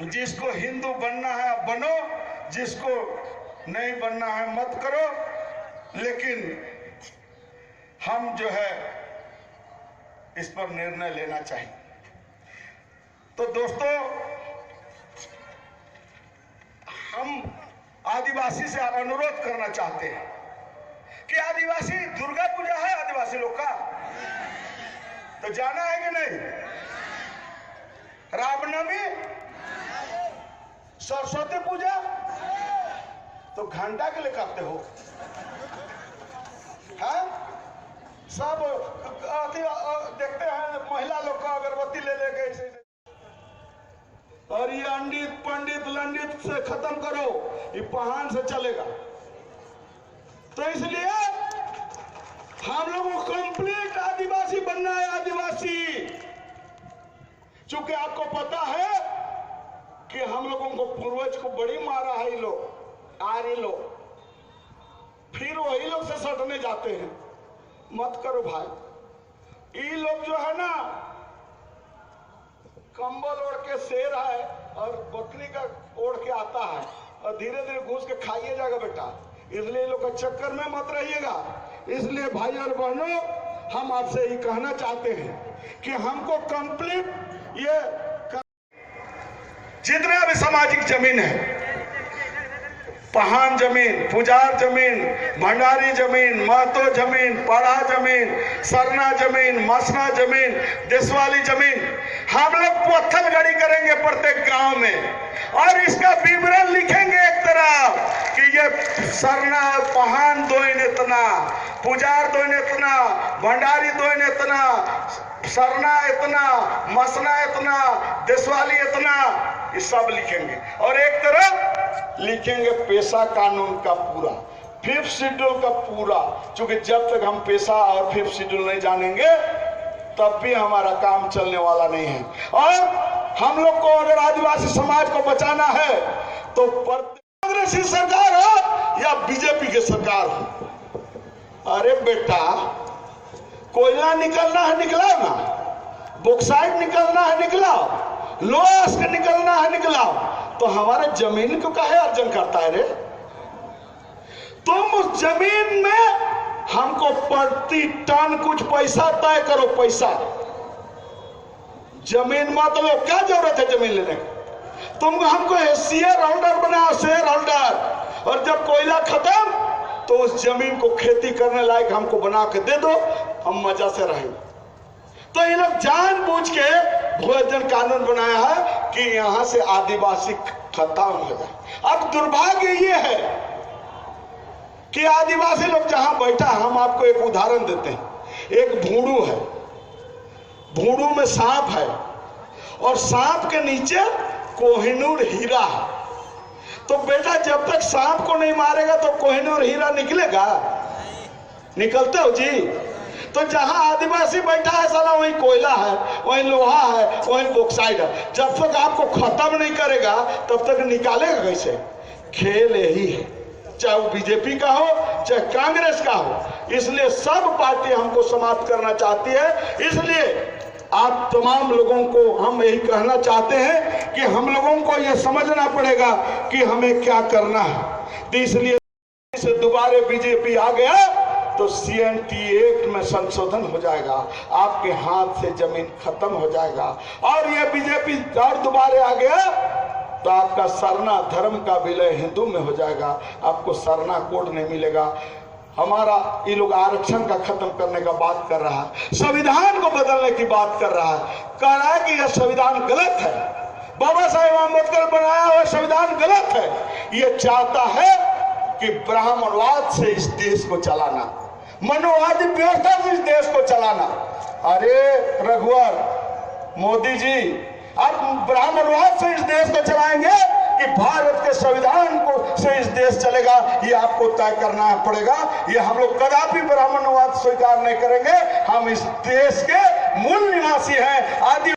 जिसको हिंदू बनना है बनो, जिसको नहीं बनना है मत करो, लेकिन हम जो है इस पर निर्णय लेना चाहिए। तो दोस्तों, हम आदिवासी से अनुरोध करना चाहते हैं कि आदिवासी दुर्गा पूजा है आदिवासी लोग का, तो जाना है कि नहीं? रामनवमी, सरस्वती पूजा, तो घंटा के लिए करते हो? हाँ, सब देखते हैं महिला लोग का अगरबत्ती ले लेके ऐसे, और ये अंडित पंडित लंडित से खत्म करो, ये पहान से चलेगा। तो इसलिए हम लोगों को कंप्लीट आदिवासी बनना है, आदिवासी। चूंकि आपको पता है कि हम लोगों को पूर्वज को बड़ी मारा है ये लोग, आर्य लोग, फिर वही लोग से सटने जाते हैं। मत करो भाई। ये लोग जो है ना, कंबल ओढ़ के शेर है और बकरी का ओढ़ के आता है, और धीरे धीरे घुस के खाइए जाएगा बेटा। इसलिए लोग के चक्कर में मत रहिएगा। इसलिए भाई और बहनों, हम आपसे ये कहना चाहते हैं कि हमको कंप्लीट ये जितना भी सामाजिक जमीन है, पहान जमीन, पुजार जमीन, भंडारी जमीन, महतो जमीन, पढ़ा जमीन, सरना जमीन, मसना जमीन, देशवाली जमीन, हम लोग पत्थर गड़ी करेंगे प्रत्येक गांव में, और इसका विवरण लिखेंगे एक तरफ कि ये सरना पहान दोइन इतना, पुजार दोइन इतना, भंडारी दोइन इतना, सरना इतना, मसना इतना, देशवाली इतना, ये सब लिखेंगे। और एक तरफ लिखेंगे पेशा कानून का पूरा, 5th शेड्यूल का पूरा। क्योंकि जब तक हम पेशा और 5th शेड्यूल नहीं जानेंगे तब भी हमारा काम चलने वाला नहीं है। और हम लोग को अगर आदिवासी समाज को बचाना है तो कांग्रेसी सरकार हो या बीजेपी की सरकार हो, अरे बेटा, कोयला निकलना है निकलाओ ना, बॉक्साइट निकलना है निकलाओ, लोहा निकलना है निकलाओ, तो हमारे जमीन को काहे अर्जन करता है रे? तुम उस जमीन में हमको प्रति टन कुछ पैसा तय करो, पैसा। जमीन मतलब क्या जरूरत है जमीन लेने की? तुम हमको शेयर होल्डर बनाओ, शेयर होल्डर, और जब कोयला खत्म तो उस जमीन को खेती करने लायक हमको बना के दे दो, हम मजा से रहेंगे। तो ये लोग जानबूझ के भूअर्जन कानून बनाया है कि यहां से आदिवासी खत्म हो जाए। अब दुर्भाग्य ये है कि आदिवासी लोग जहां बैठा, हम आपको एक उदाहरण देते हैं। एक भूड़ू है, भूड़ू में सांप है, और सांप के नीचे कोहिनूर हीरा है। तो बेटा, जब तक सांप को नहीं मारेगा तो कोहिनूर हीरा निकलेगा? निकलते हो जी? तो जहां आदिवासी बैठा है साला, वहीं कोयला है, वहीं लोहा है, वहीं बॉक्साइट है। जब तक आपको खत्म नहीं करेगा तब तक निकालेगा कैसे? खेल यही है, चाहे वो बीजेपी का हो चाहे कांग्रेस का हो। इसलिए सब पार्टी हमको समाप्त करना चाहती है। इसलिए आप तमाम लोगों को हम यही कहना चाहते हैं कि हम लोगों को यह समझना पड़ेगा कि हमें क्या करना है। तो इसलिए दोबारा बीजेपी आ गया तो CNT एक्ट में संशोधन हो जाएगा, आपके हाथ से जमीन खत्म हो जाएगा। और ये बीजेपी और दोबारा आ गया तो आपका सरना धर्म का विलय हिंदू में हो जाएगा, आपको सरना कोड नहीं मिलेगा। हमारा ये लोग आरक्षण का खत्म करने का बात कर रहा है, संविधान को बदलने की बात कर रहा है, कह रहा है कि यह संविधान गलत है, बाबा साहेब अम्बेडकर बनाया हुआ संविधान गलत है। ये चाहता है कि ब्राह्मणवाद से इस देश को चलाना, मनोवादी व्यवस्था से इस देश को चलाना। अरे रघुवर मोदी जी, आप ब्राह्मणवाद से इस देश को चलाएंगे कि भारत के संविधान को से इस देश चलेगा, ये आपको तय करना पड़ेगा। ये हम लोग कदापि ब्राह्मणवाद स्वीकार नहीं करेंगे। हम इस देश के मूल निवासी हैं, आदि